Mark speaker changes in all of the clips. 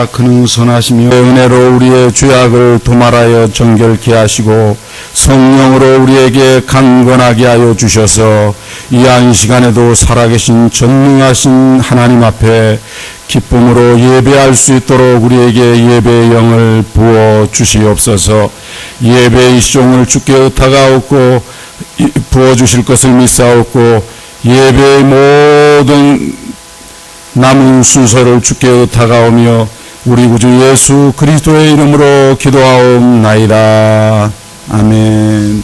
Speaker 1: 하사 그는 선하시며 은혜로 우리의 죄악을 도말하여 정결케 하시고 성령으로 우리에게 강건하게 하여 주셔서 이 안시간에도 살아계신 전능하신 하나님 앞에 기쁨으로 예배할 수 있도록 우리에게 예배의 영을 부어 주시옵소서. 예배의 시종을 주께 의탁하옵고 부어 주실 것을 믿사옵고 예배의 모든 남은 순서를 주께 의탁하오며 우리 구주 예수 그리스도의 이름으로 기도하옵나이다. 아멘.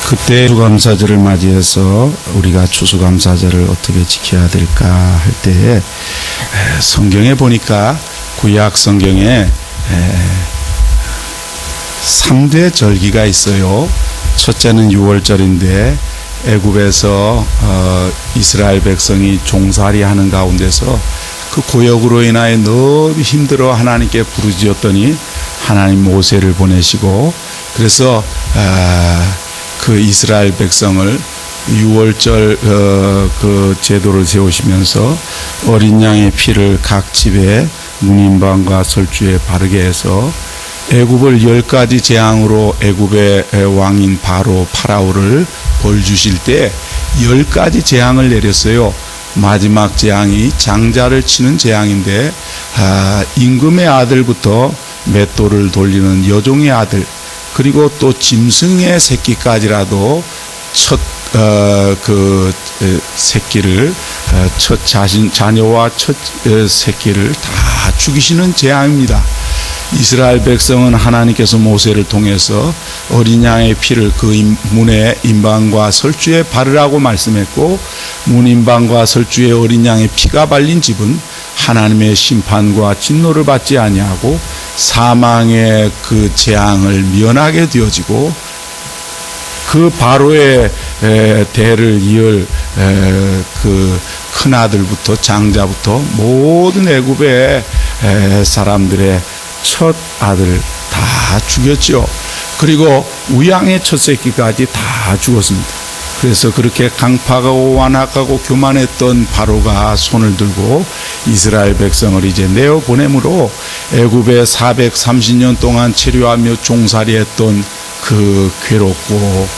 Speaker 1: 그때 추수감사절을 맞이해서 우리가 추수감사절을 어떻게 지켜야 될까 할 때에 성경에 보니까 구약 성경에 3대 절기가 있어요. 첫째는 6월절인데 애굽에서 이스라엘 백성이 종살이 하는 가운데서 그 고역으로 인하여 너무 힘들어 하나님께 부르짖었더니 하나님 모세를 보내시고 그래서 그 이스라엘 백성을 6월절 그 제도를 세우시면서 어린 양의 피를 각 집에 문인방과 설주에 바르게 해서 애굽을 10가지 재앙으로 애굽의 왕인 바로 파라오를 벌 주실 때 10가지 재앙을 내렸어요. 마지막 재앙이 장자를 치는 재앙인데 임금의 아들부터 맷돌을 돌리는 여종의 아들 그리고 또 짐승의 새끼까지라도 첫 새끼를 첫 자녀와 첫 새끼를 다 죽이시는 재앙입니다. 이스라엘 백성은 하나님께서 모세를 통해서 어린 양의 피를 그 문의 임방과 설주에 바르라고 말씀했고 문임방과 설주에 어린 양의 피가 발린 집은 하나님의 심판과 진노를 받지 아니하고 사망의 그 재앙을 면하게 되어지고 그 바로의 대를 이을 그 큰아들부터 장자부터 모든 애굽의 사람들의 첫 아들 다 죽였죠. 그리고 우양의 첫 새끼까지 다 죽었습니다. 그래서 그렇게 강팍하고 완악하고 교만했던 바로가 손을 들고 이스라엘 백성을 이제 내어 보내므로 애굽에 430년 동안 체류하며 종살이했던 그 괴롭고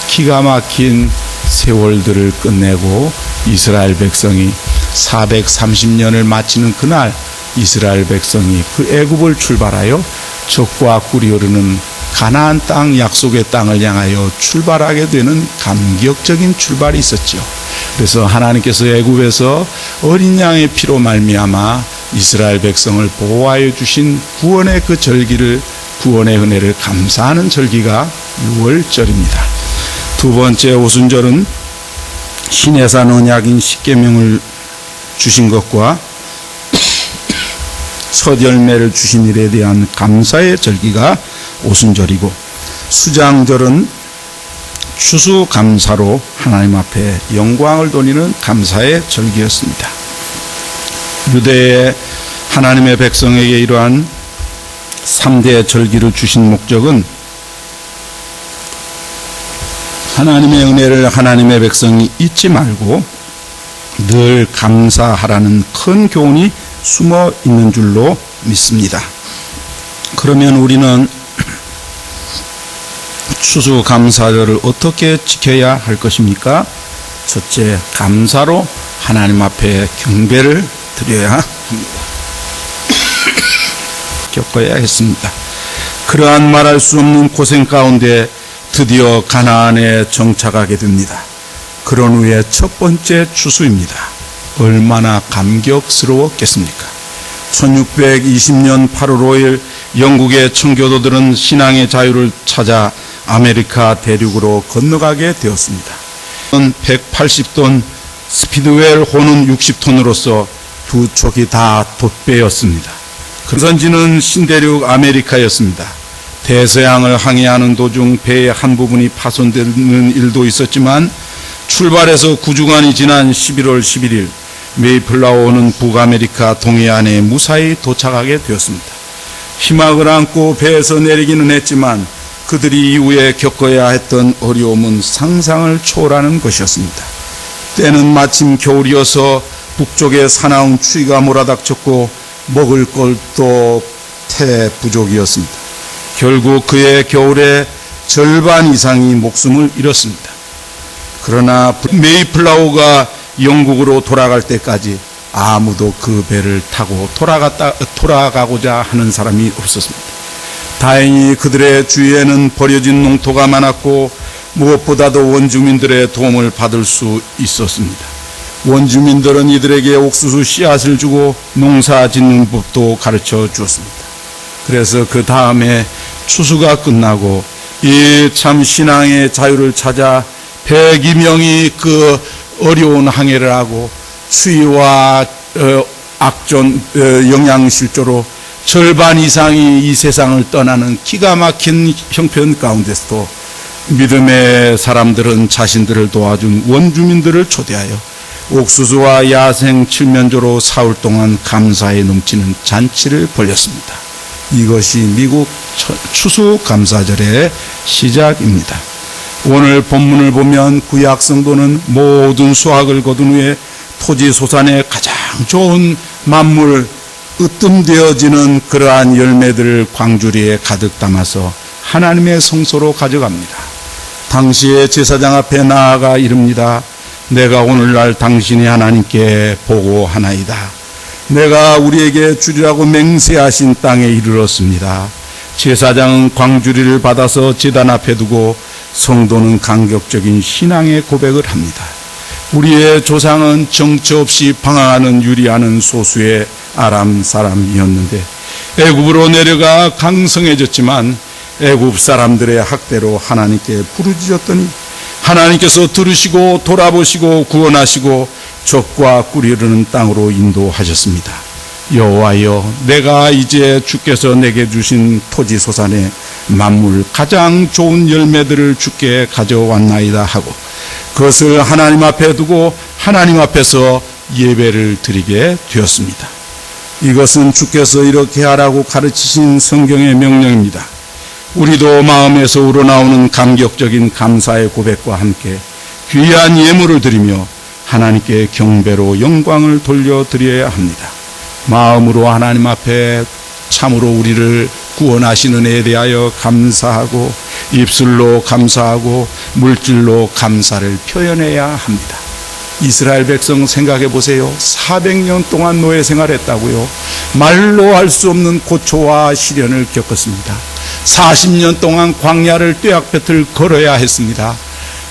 Speaker 1: 기가 막힌 세월들을 끝내고 이스라엘 백성이 430년을 마치는 그날 이스라엘 백성이 그 애굽을 출발하여 적과 꿀이 흐르는 가나안 땅 약속의 땅을 향하여 출발하게 되는 감격적인 출발이 있었죠. 그래서 하나님께서 애굽에서 어린 양의 피로 말미암아 이스라엘 백성을 보호하여 주신 구원의 그 절기를 구원의 은혜를 감사하는 절기가 6월절입니다. 두 번째 오순절은 신의 산 언약인 십계명을 주신 것과 첫 열매를 주신 일에 대한 감사의 절기가 오순절이고 수장절은 추수감사로 하나님 앞에 영광을 돌리는 감사의 절기였습니다. 유대의 하나님의 백성에게 이러한 3대 절기를 주신 목적은 하나님의 은혜를 하나님의 백성이 잊지 말고 늘 감사하라는 큰 교훈이 숨어 있는 줄로 믿습니다. 그러면 우리는 추수감사절을 어떻게 지켜야 할 것입니까? 첫째, 감사로 하나님 앞에 경배를 드려야 합니다. 겪어야 했습니다. 그러한 말할 수 없는 고생 가운데 드디어 가나안에 정착하게 됩니다. 그런 후에 첫 번째 추수입니다. 얼마나 감격스러웠겠습니까? 1620년 8월 5일 영국의 청교도들은 신앙의 자유를 찾아 아메리카 대륙으로 건너가게 되었습니다. 180톤 스피드웰 호는 60톤으로서 두 척이 다 돛배였습니다. 그 선지는 신대륙 아메리카였습니다. 대서양을 항해하는 도중 배의 한 부분이 파손되는 일도 있었지만 출발해서 9주간이 지난 11월 11일 메이플라워는 북아메리카 동해안에 무사히 도착하게 되었습니다. 희망을 안고 배에서 내리기는 했지만 그들이 이후에 겪어야 했던 어려움은 상상을 초월하는 것이었습니다. 때는 마침 겨울이어서 북쪽에 사나운 추위가 몰아닥쳤고 먹을 것도 태부족이었습니다. 결국 그의 겨울의 절반 이상이 목숨을 잃었습니다. 그러나 메이플라워가 영국으로 돌아갈 때까지 아무도 그 배를 타고 돌아가고자 하는 사람이 없었습니다. 다행히 그들의 주위에는 버려진 농토가 많았고 무엇보다도 원주민들의 도움을 받을 수 있었습니다. 원주민들은 이들에게 옥수수 씨앗을 주고 농사 짓는 법도 가르쳐 주었습니다. 그래서 그 다음에 추수가 끝나고 이 참 신앙의 자유를 찾아 102명이 그 어려운 항해를 하고 추위와 악전 영양실조로 절반 이상이 이 세상을 떠나는 기가 막힌 형편 가운데서도 믿음의 사람들은 자신들을 도와준 원주민들을 초대하여 옥수수와 야생 칠면조로 사흘 동안 감사에 넘치는 잔치를 벌였습니다. 이것이 미국 추수감사절의 시작입니다. 오늘 본문을 보면 구약 성도는 모든 수확을 거둔 후에 토지 소산의 가장 좋은 만물 으뜸되어지는 그러한 열매들을 광주리에 가득 담아서 하나님의 성소로 가져갑니다. 당시에 제사장 앞에 나아가 이릅니다. 내가 오늘날 당신이 하나님께 보고하나이다. 내가 우리에게 주리라고 맹세하신 땅에 이르렀습니다. 제사장은 광주리를 받아서 제단 앞에 두고 성도는 감격적인 신앙의 고백을 합니다. 우리의 조상은 정처 없이 방황하는 유리하는 소수의 아람 사람이었는데 애굽으로 내려가 강성해졌지만 애굽 사람들의 학대로 하나님께 부르짖었더니 하나님께서 들으시고 돌아보시고 구원하시고 젖과 꿀이 흐르는 땅으로 인도하셨습니다. 여호와여, 내가 이제 주께서 내게 주신 토지 소산의 만물 가장 좋은 열매들을 주께 가져왔나이다 하고 그것을 하나님 앞에 두고 하나님 앞에서 예배를 드리게 되었습니다. 이것은 주께서 이렇게 하라고 가르치신 성경의 명령입니다. 우리도 마음에서 우러나오는 감격적인 감사의 고백과 함께 귀한 예물을 드리며 하나님께 경배로 영광을 돌려드려야 합니다. 마음으로 하나님 앞에 참으로 우리를 구원하시는 은혜에 대하여 감사하고 입술로 감사하고 물질로 감사를 표현해야 합니다. 이스라엘 백성 생각해 보세요. 400년 동안 노예 생활했다고요. 말로 할 수 없는 고초와 시련을 겪었습니다. 40년 동안 광야를 뙤약볕을 걸어야 했습니다.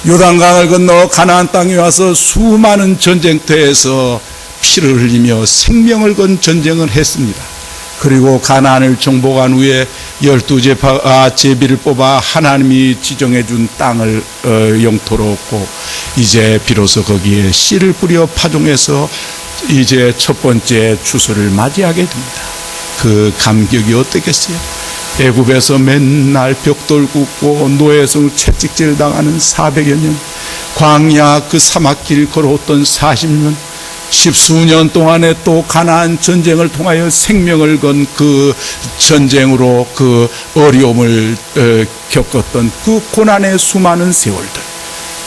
Speaker 1: 요단강을 건너 가나안 땅에 와서 수많은 전쟁터에서 피를 흘리며 생명을 건 전쟁을 했습니다. 그리고 가나안을 정복한 후에 12 제비를 뽑아 하나님이 지정해 준 땅을 영토로 얻고 이제 비로소 거기에 씨를 뿌려 파종해서 이제 첫 번째 추수를 맞이하게 됩니다. 그 감격이 어떻겠어요? 애굽에서 맨날 벽돌 굽고 노예성 채찍질 당하는 400여 년, 광야 그 사막길 걸어왔던 40년, 십수년 동안에 또 가나안 전쟁을 통하여 생명을 건 그 전쟁으로 그 어려움을 겪었던 그 고난의 수많은 세월들,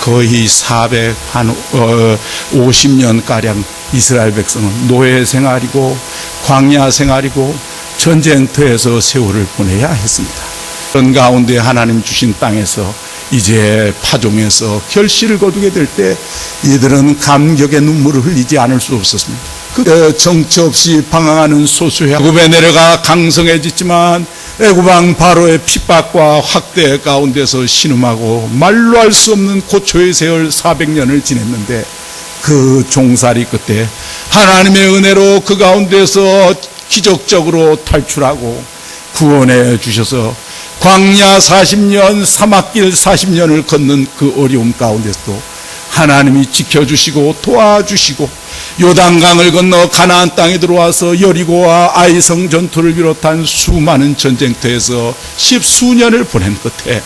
Speaker 1: 거의 450년가량 이스라엘 백성은 노예 생활이고 광야 생활이고 전쟁터에서 세월을 보내야 했습니다. 그런 가운데 하나님 주신 땅에서 이제 파종해서 결실을 거두게 될 때 이들은 감격의 눈물을 흘리지 않을 수 없었습니다. 그 정처 없이 방황하는 소수의 애굽에 내려가 강성해졌지만 애굽왕 바로의 핍박과 확대 가운데서 신음하고 말로 할 수 없는 고초의 세월 400년을 지냈는데 그 종살이 끝에 하나님의 은혜로 그 가운데서 기적적으로 탈출하고 구원해 주셔서 광야 40년, 사막길 40년을 걷는 그 어려움 가운데서도 하나님이 지켜주시고 도와주시고 요단강을 건너 가나안 땅에 들어와서 여리고와 아이성 전투를 비롯한 수많은 전쟁터에서 10수년을 보낸 끝에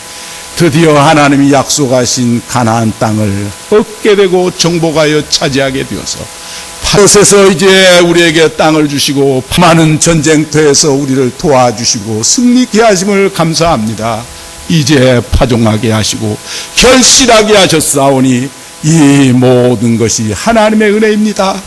Speaker 1: 드디어 하나님이 약속하신 가나안 땅을 얻게 되고 정복하여 차지하게 되어서 그곳에서 이제 우리에게 땅을 주시고 많은 전쟁터에서 우리를 도와주시고 승리케 하심을 감사합니다. 이제 파종하게 하시고 결실하게 하셨사오니 이 모든 것이 하나님의 은혜입니다.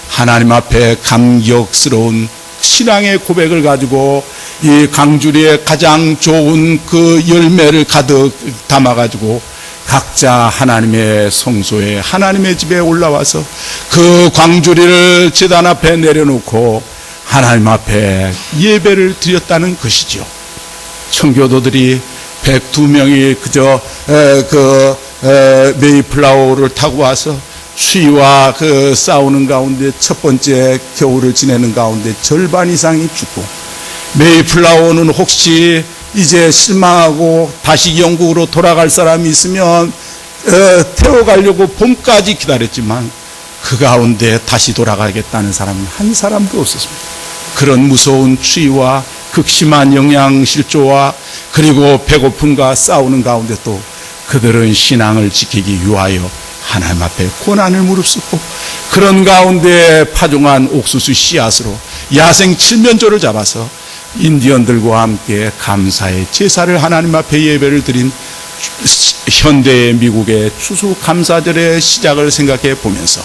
Speaker 1: 하나님 앞에 감격스러운 신앙의 고백을 가지고 이 강주리에 가장 좋은 그 열매를 가득 담아가지고 각자 하나님의 성소에 하나님의 집에 올라와서 그 광주리를 제단 앞에 내려놓고 하나님 앞에 예배를 드렸다는 것이죠. 청교도들이 102명이 그저 메이플라워를 타고 와서 추위와 그 싸우는 가운데 첫 번째 겨울을 지내는 가운데 절반 이상이 죽고, 메이플라워는 혹시 이제 실망하고 다시 영국으로 돌아갈 사람이 있으면 태워가려고 봄까지 기다렸지만 그 가운데 다시 돌아가겠다는 사람은 한 사람도 없었습니다. 그런 무서운 추위와 극심한 영양실조와 그리고 배고픔과 싸우는 가운데 또 그들은 신앙을 지키기 위하여 하나님 앞에 고난을 무릅쓰고 그런 가운데 파종한 옥수수 씨앗으로 야생 칠면조를 잡아서 인디언들과 함께 감사의 제사를 하나님 앞에 예배를 드린 현대의 미국의 추수감사절의 시작을 생각해 보면서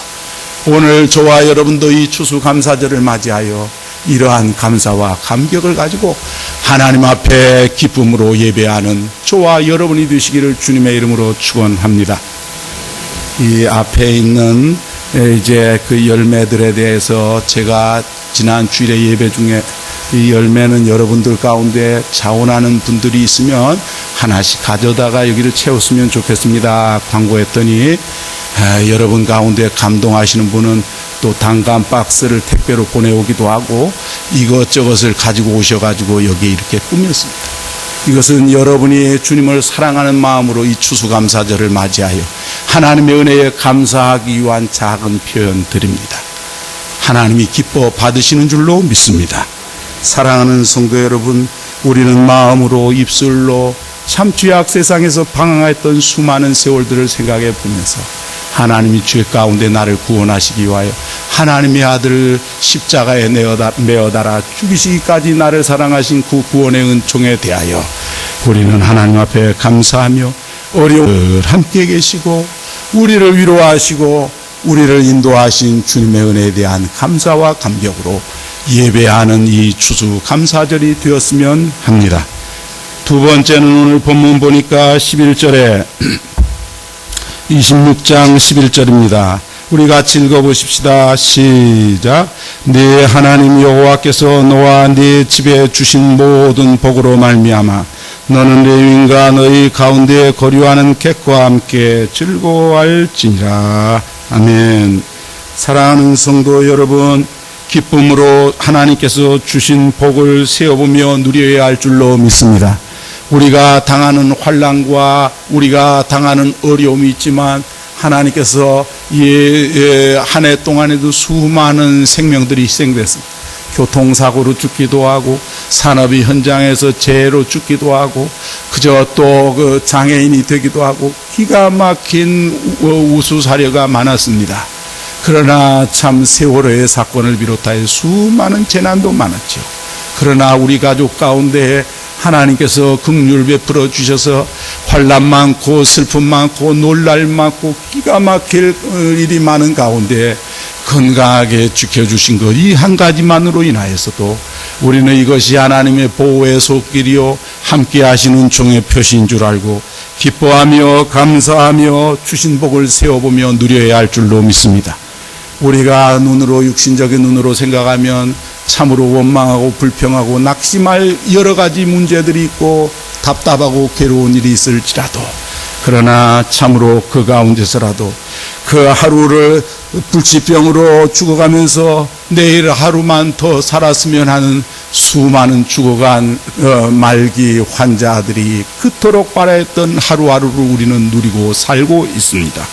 Speaker 1: 오늘 저와 여러분도 이 추수감사절을 맞이하여 이러한 감사와 감격을 가지고 하나님 앞에 기쁨으로 예배하는 저와 여러분이 되시기를 주님의 이름으로 축원합니다. 이 앞에 있는 이제 그 열매들에 대해서 제가 지난 주일의 예배 중에 이 열매는 여러분들 가운데 자원하는 분들이 있으면 하나씩 가져다가 여기를 채웠으면 좋겠습니다. 광고했더니 여러분 가운데 감동하시는 분은 또 단감 박스를 택배로 보내오기도 하고 이것저것을 가지고 오셔가지고 여기에 이렇게 꾸몄습니다. 이것은 여러분이 주님을 사랑하는 마음으로 이 추수감사절을 맞이하여 하나님의 은혜에 감사하기 위한 작은 표현들입니다. 하나님이 기뻐 받으시는 줄로 믿습니다. 사랑하는 성도 여러분, 우리는 마음으로 입술로 참 죄악 세상에서 방황했던 수많은 세월들을 생각해 보면서 하나님이 죄 가운데 나를 구원하시기 위하여 하나님의 아들을 십자가에 메어달아 죽이시기까지 나를 사랑하신 그 구원의 은총에 대하여 우리는 하나님 앞에 감사하며 어려움을 함께 계시고 우리를 위로하시고 우리를 인도하신 주님의 은혜에 대한 감사와 감격으로 예배하는 이 추수감사절이 되었으면 합니다. 두 번째는 오늘 본문 보니까 11절에 26장 11절입니다. 우리 같이 읽어보십시다. 시작. 네 하나님 여호와께서 너와 네 집에 주신 모든 복으로 말미암아 너는 레위인과 너희 가운데 거류하는 객과 함께 즐거워할지니라. 아멘. 사랑하는 성도 여러분, 기쁨으로 하나님께서 주신 복을 세어보며 누려야 할 줄로 믿습니다. 우리가 당하는 환난과 우리가 당하는 어려움이 있지만 하나님께서 한 해 동안에도 수많은 생명들이 희생됐습니다. 교통사고로 죽기도 하고 산업이 현장에서 재해로 죽기도 하고 그저 또 그 장애인이 되기도 하고 기가 막힌 우수사례가 많았습니다. 그러나 참 세월호의 사건을 비롯하여 수많은 재난도 많았죠. 그러나 우리 가족 가운데 하나님께서 긍휼 베풀어 주셔서 환난 많고 슬픔 많고 놀랄 많고 기가 막힐 일이 많은 가운데 건강하게 지켜주신 것 이 한 가지만으로 인하여서도 우리는 이것이 하나님의 보호의 손길이요 함께 하시는 종의 표시인 줄 알고 기뻐하며 감사하며 주신 복을 세워보며 누려야 할 줄로 믿습니다. 우리가 눈으로 육신적인 눈으로 생각하면 참으로 원망하고 불평하고 낙심할 여러 가지 문제들이 있고 답답하고 괴로운 일이 있을지라도, 그러나 참으로 그 가운데서라도 그 하루를 불치병으로 죽어가면서 내일 하루만 더 살았으면 하는 수많은 죽어간 말기 환자들이 그토록 바라했던 하루하루를 우리는 누리고 살고 있습니다.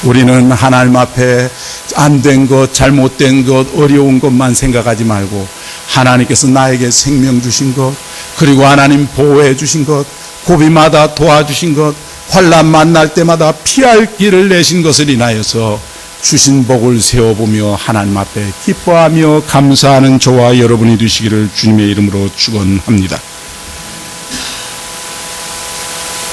Speaker 1: 우리는 하나님 앞에 안 된 것, 잘못된 것, 어려운 것만 생각하지 말고 하나님께서 나에게 생명 주신 것, 그리고 하나님 보호해 주신 것, 고비마다 도와주신 것, 환난 만날 때마다 피할 길을 내신 것을 인하여서 주신 복을 세워보며 하나님 앞에 기뻐하며 감사하는 저와 여러분이 되시기를 주님의 이름으로 축원합니다.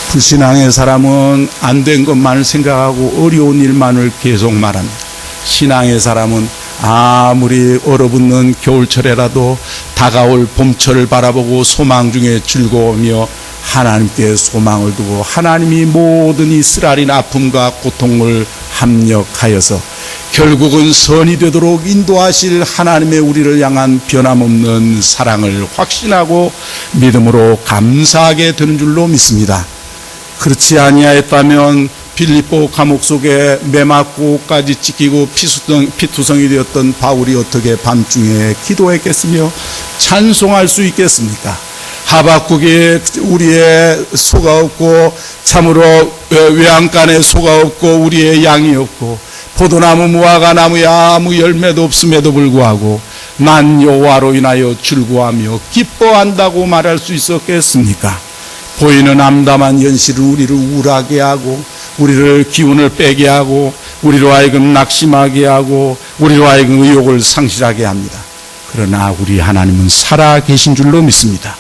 Speaker 1: 불신앙의 사람은 안 된 것만을 생각하고 어려운 일만을 계속 말합니다. 신앙의 사람은 아무리 얼어붙는 겨울철에라도 다가올 봄철을 바라보고 소망 중에 즐거우며 하나님께 소망을 두고 하나님이 모든 이 쓰라린 아픔과 고통을 합력하여서 결국은 선이 되도록 인도하실 하나님의 우리를 향한 변함없는 사랑을 확신하고 믿음으로 감사하게 되는 줄로 믿습니다. 그렇지 아니하였다면 빌립보 감옥 속에 매맞고까지 찢기고 피투성이 되었던 바울이 어떻게 밤중에 기도했겠으며 찬송할 수 있겠습니까? 하박국이 우리의 소가 없고 참으로 외양간에 소가 없고 우리의 양이 없고 포도나무 무화과나무에 아무 열매도 없음에도 불구하고 난 여호와로 인하여 즐거워하며 기뻐한다고 말할 수 있었겠습니까? 보이는 암담한 현실은 우리를 우울하게 하고 우리를 기운을 빼게 하고 우리로 하여금 낙심하게 하고 우리로 하여금 의욕을 상실하게 합니다. 그러나 우리 하나님은 살아계신 줄로 믿습니다.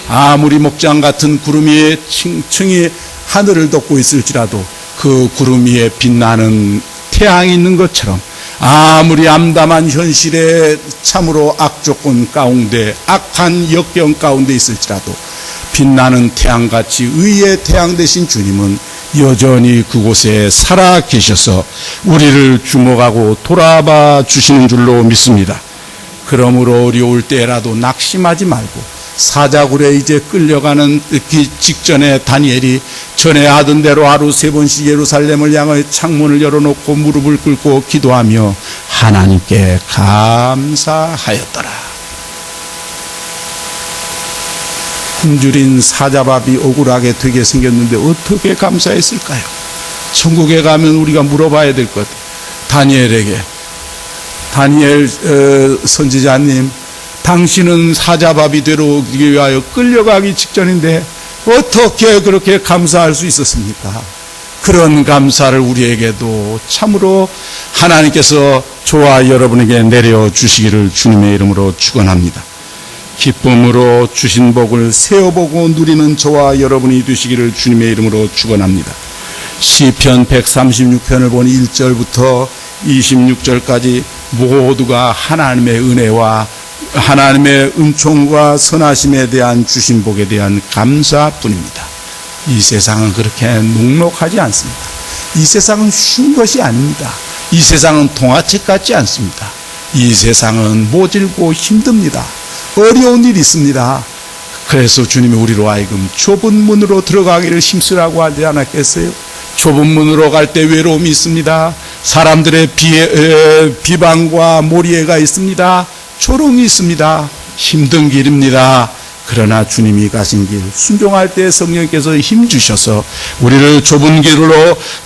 Speaker 1: 아무리 목장 같은 구름이 층층이 하늘을 덮고 있을지라도 그 구름 위에 빛나는 태양이 있는 것처럼 아무리 암담한 현실에 참으로 악조건 가운데 악한 역경 가운데 있을지라도 빛나는 태양같이 의의 태양 되신 주님은 여전히 그곳에 살아 계셔서 우리를 주목하고 돌아봐 주시는 줄로 믿습니다. 그러므로 어려울 때라도 낙심하지 말고 사자굴에 이제 끌려가는 직전에 다니엘이 전에 하던 대로 하루 3번씩 예루살렘을 향해 창문을 열어놓고 무릎을 꿇고 기도하며 하나님께 감사하였더라. 굶주린 사자밥이 억울하게 되게 생겼는데 어떻게 감사했을까요? 천국에 가면 우리가 물어봐야 될 것. 다니엘에게, 다니엘 선지자님, 당신은 사자밥이 되기 위하여 끌려가기 직전인데 어떻게 그렇게 감사할 수 있었습니까? 그런 감사를 우리에게도 참으로 하나님께서 저와 여러분에게 내려주시기를 주님의 이름으로 축원합니다. 기쁨으로 주신 복을 세어보고 누리는 저와 여러분이 되시기를 주님의 이름으로 축원합니다. 시편 136편을 보니 1절부터 26절까지 모두가 하나님의 은혜와 하나님의 은총과 선하심에 대한 주신 복에 대한 감사뿐입니다. 이 세상은 그렇게 녹록하지 않습니다. 이 세상은 쉬운 것이 아닙니다. 이 세상은 동화책 같지 않습니다. 이 세상은 모질고 힘듭니다. 어려운 일이 있습니다. 그래서 주님이 우리로 하여금 좁은 문으로 들어가기를 힘쓰라고 하지 않았겠어요? 좁은 문으로 갈 때 외로움이 있습니다. 사람들의 비방과 모리애가 있습니다. 조롱이 있습니다. 힘든 길입니다. 그러나 주님이 가신 길 순종할 때 성령께서 힘주셔서 우리를 좁은 길로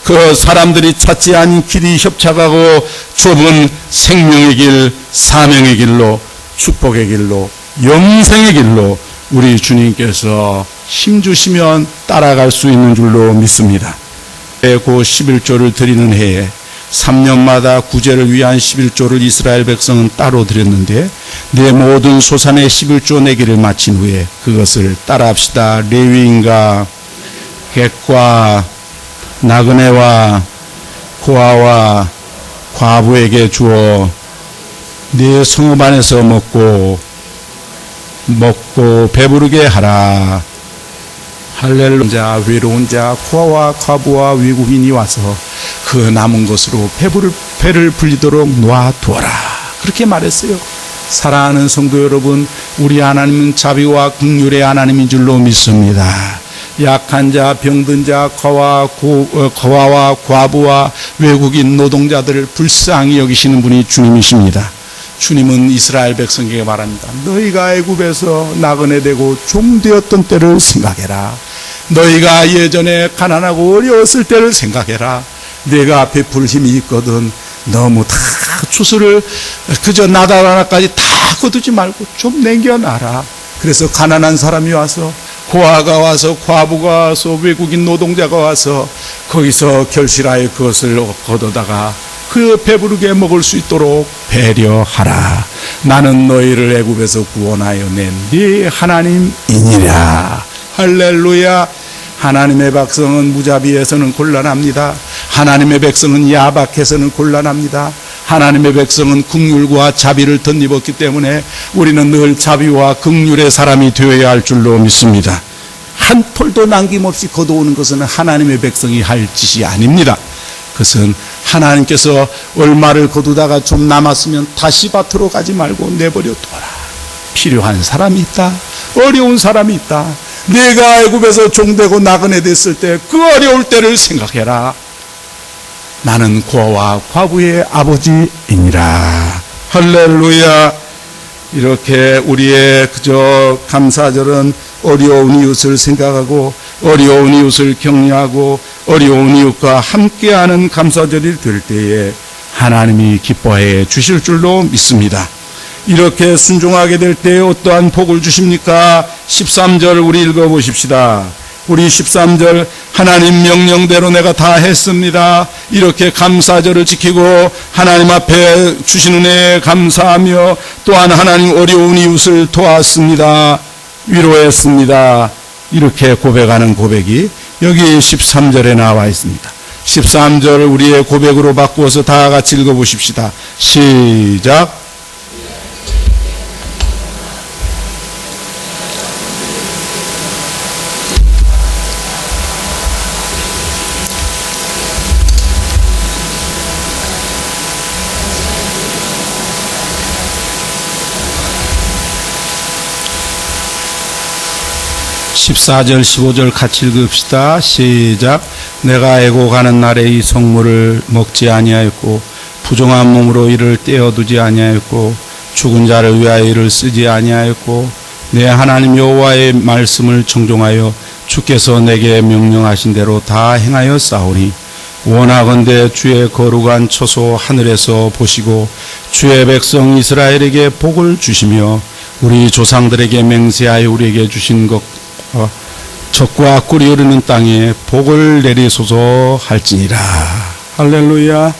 Speaker 1: 그 사람들이 찾지 않은 길이 협착하고 좁은 생명의 길, 사명의 길로, 축복의 길로, 영생의 길로 우리 주님께서 힘주시면 따라갈 수 있는 줄로 믿습니다. 그 11조를 드리는 해에 3년마다 구제를 위한 11조를 이스라엘 백성은 따로 드렸는데 내 모든 소산의 11조 내기를 마친 후에 그것을 따라합시다. 레위인과 객과 나그네와 고아와 과부에게 주어 네 성읍 안에서 먹고 배부르게 하라. 할렐루야. 외로운 자, 고아와 과부와 외국인이 와서 그 남은 것으로 배를 불리도록 놔두어라. 그렇게 말했어요. 사랑하는 성도 여러분, 우리 하나님은 자비와 긍휼의 하나님인 줄로 믿습니다. 약한 자, 병든 자, 거와와 과부와 외국인 노동자들을 불쌍히 여기시는 분이 주님이십니다. 주님은 이스라엘 백성에게 말합니다. 너희가 애굽에서 나그네 되고 종 되었던 때를 생각해라. 너희가 예전에 가난하고 어려웠을 때를 생각해라. 내가 베풀 힘이 있거든. 너무 다 추수를 그저 나달 하나까지 다 거두지 말고 좀 남겨놔라. 그래서 가난한 사람이 와서, 고아가 와서, 과부가 와서, 외국인 노동자가 와서 거기서 결실하여 그것을 거두다가 그 배부르게 먹을 수 있도록 배려하라. 나는 너희를 애굽에서 구원하여 낸 네 하나님이니라. 할렐루야. 하나님의 백성은 무자비해서는 곤란합니다. 하나님의 백성은 야박해서는 곤란합니다. 하나님의 백성은 긍휼과 자비를 덧입었기 때문에 우리는 늘 자비와 긍휼의 사람이 되어야 할 줄로 믿습니다. 한 톨도 남김없이 거두오는 것은 하나님의 백성이 할 짓이 아닙니다. 그것은 하나님께서 얼마를 거두다가 좀 남았으면 다시 밭으로 가지 말고 내버려 둬라. 필요한 사람이 있다. 어려운 사람이 있다. 내가 애굽에서 종되고 나그네 됐을 때 그 어려울 때를 생각해라. 나는 고아와 과부의 아버지이니라. 할렐루야. 이렇게 우리의 그저 감사절은 어려운 이웃을 생각하고 어려운 이웃을 격려하고 어려운 이웃과 함께하는 감사절이 될 때에 하나님이 기뻐해 주실 줄로 믿습니다. 이렇게 순종하게 될 때 어떠한 복을 주십니까? 13절 우리 읽어보십시다. 우리 13절, 하나님 명령대로 내가 다 했습니다. 이렇게 감사절을 지키고 하나님 앞에 주신 은혜에 감사하며 또한 하나님 어려운 이웃을 도왔습니다. 위로했습니다. 이렇게 고백하는 고백이 여기 13절에 나와 있습니다. 13절 우리의 고백으로 바꾸어서 다 같이 읽어보십시다. 시작. 14절 15절 같이 읽읍시다. 시작. 내가 애고 가는 날에 이 성물을 먹지 아니하였고 부정한 몸으로 이를 떼어두지 아니하였고 죽은 자를 위하여 이를 쓰지 아니하였고 내 하나님 여호와의 말씀을 청종하여 주께서 내게 명령하신 대로 다 행하여 싸우니 원하건대 주의 거룩한 처소 하늘에서 보시고 주의 백성 이스라엘에게 복을 주시며 우리 조상들에게 맹세하여 우리에게 주신 것 적과 꿀이 흐르는 땅에 복을 내리소서 할지니라. 할렐루야.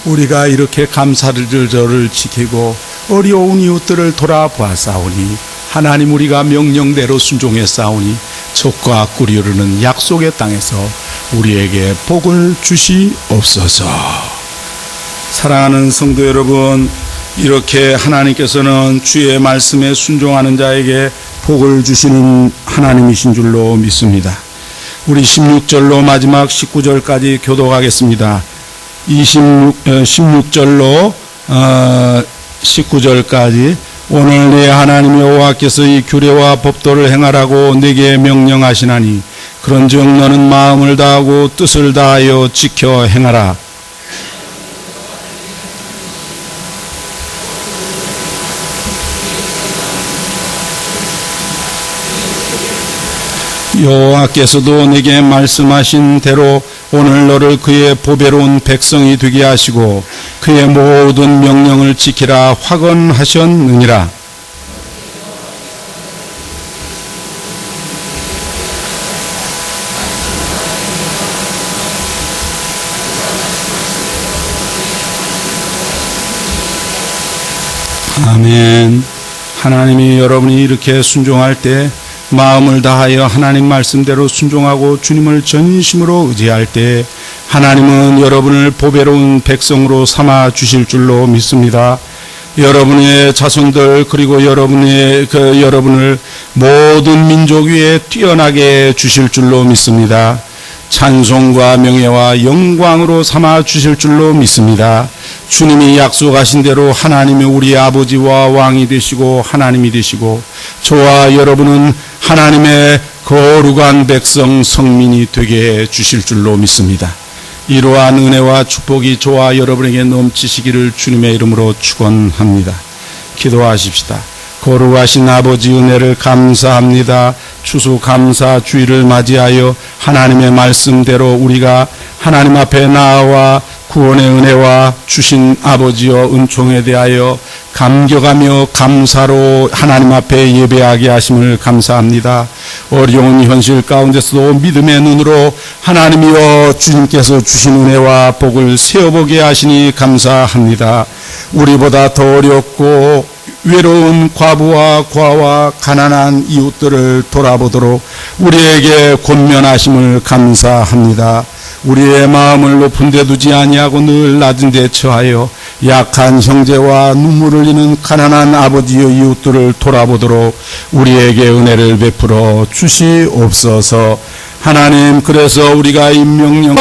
Speaker 1: 우리가 이렇게 감사절을 지키고 어려운 이웃들을 돌아보았사오니 하나님 우리가 명령대로 순종했사오니 적과 꿀이 흐르는 약속의 땅에서 우리에게 복을 주시옵소서. 사랑하는 성도 여러분, 이렇게 하나님께서는 주의 말씀에 순종하는 자에게 복을 주시는 하나님이신 줄로 믿습니다. 우리 16절로 마지막 19절까지 교독하겠습니다. 16절로 19절까지 오늘 내 하나님 여호와께서 이 규례와 법도를 행하라고 내게 명령하시나니 그런즉 너는 마음을 다하고 뜻을 다하여 지켜 행하라. 여호와께서도 내게 말씀하신 대로 오늘 너를 그의 보배로운 백성이 되게 하시고 그의 모든 명령을 지키라 확언하셨느니라. 아멘. 하나님이 여러분이 이렇게 순종할 때 마음을 다하여 하나님 말씀대로 순종하고 주님을 전심으로 의지할 때 하나님은 여러분을 보배로운 백성으로 삼아 주실 줄로 믿습니다. 여러분의 자손들 그리고 여러분을 모든 민족 위에 뛰어나게 주실 줄로 믿습니다. 찬송과 명예와 영광으로 삼아 주실 줄로 믿습니다. 주님이 약속하신 대로 하나님이 우리 아버지와 왕이 되시고 하나님이 되시고 저와 여러분은 하나님의 거룩한 백성 성민이 되게 해 주실 줄로 믿습니다. 이러한 은혜와 축복이 저와 여러분에게 넘치시기를 주님의 이름으로 축원합니다. 기도하십시다. 거룩하신 아버지 은혜를 감사합니다. 추수감사 주일을 맞이하여 하나님의 말씀대로 우리가 하나님 앞에 나아와 구원의 은혜와 주신 아버지여 은총에 대하여 감격하며 감사로 하나님 앞에 예배하게 하심을 감사합니다. 어려운 현실 가운데서도 믿음의 눈으로 하나님이여 주님께서 주신 은혜와 복을 세어보게 하시니 감사합니다. 우리보다 더 어렵고 외로운 과부와 과와 가난한 이웃들을 돌아보도록 우리에게 권면하심을 감사합니다. 우리의 마음을 높은 데 두지 아니하고 늘 낮은 데 처하여 약한 형제와 눈물 흘리는 가난한 아버지의 이웃들을 돌아보도록 우리에게 은혜를 베풀어 주시옵소서. 하나님, 그래서 우리가 이 명령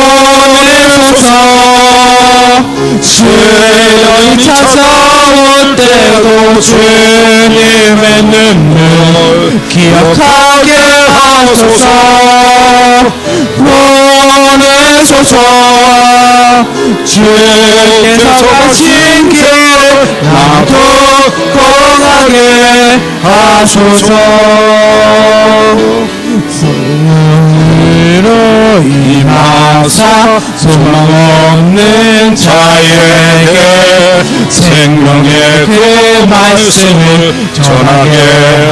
Speaker 2: 주님이 찾아올 때도 주님의 눈물 기억하게 하소서. 보내소서. 주께서 가신 길 나도 걸어가게 하소서. 성령으로 임하사 소망 없는 자에게 생명의 그 말씀을 전하게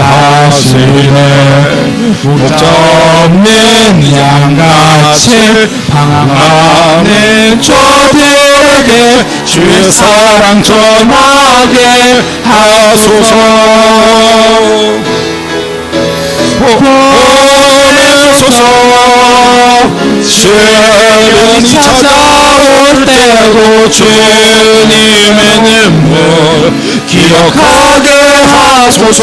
Speaker 2: 하시네. 목자 없는 양같이 방황하는 저들에게 주의 사랑 전하게 하소서. 보내소서. 주님이 찾아올 때도 주님의 눈물 기억하게 하소서.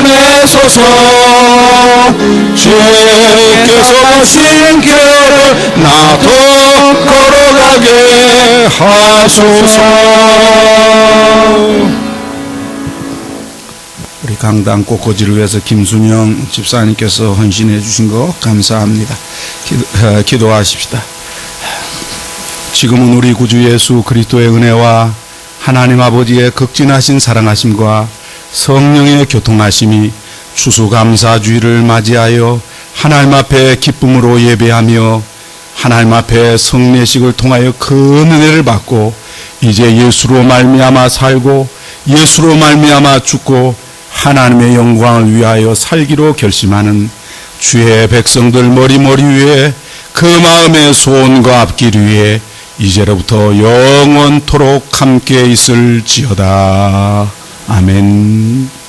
Speaker 2: 보내소서. 주께서 가신 길을 나도 걸어가게 하소서.
Speaker 1: 우리 강당 꽃꽂이를 위해서 김순영 집사님께서 헌신해 주신 거 감사합니다. 기도하십시다. 지금은 우리 구주 예수 그리스도의 은혜와 하나님 아버지의 극진하신 사랑하심과 성령의 교통하심이 추수감사주의를 맞이하여 하나님 앞에 기쁨으로 예배하며 하나님 앞에 성례식을 통하여 큰 은혜를 받고 이제 예수로 말미암아 살고 예수로 말미암아 죽고 하나님의 영광을 위하여 살기로 결심하는 주의 백성들 머리 위에 그 마음의 소원과 앞길 위에 이제로부터 영원토록 함께 있을지어다. 아멘.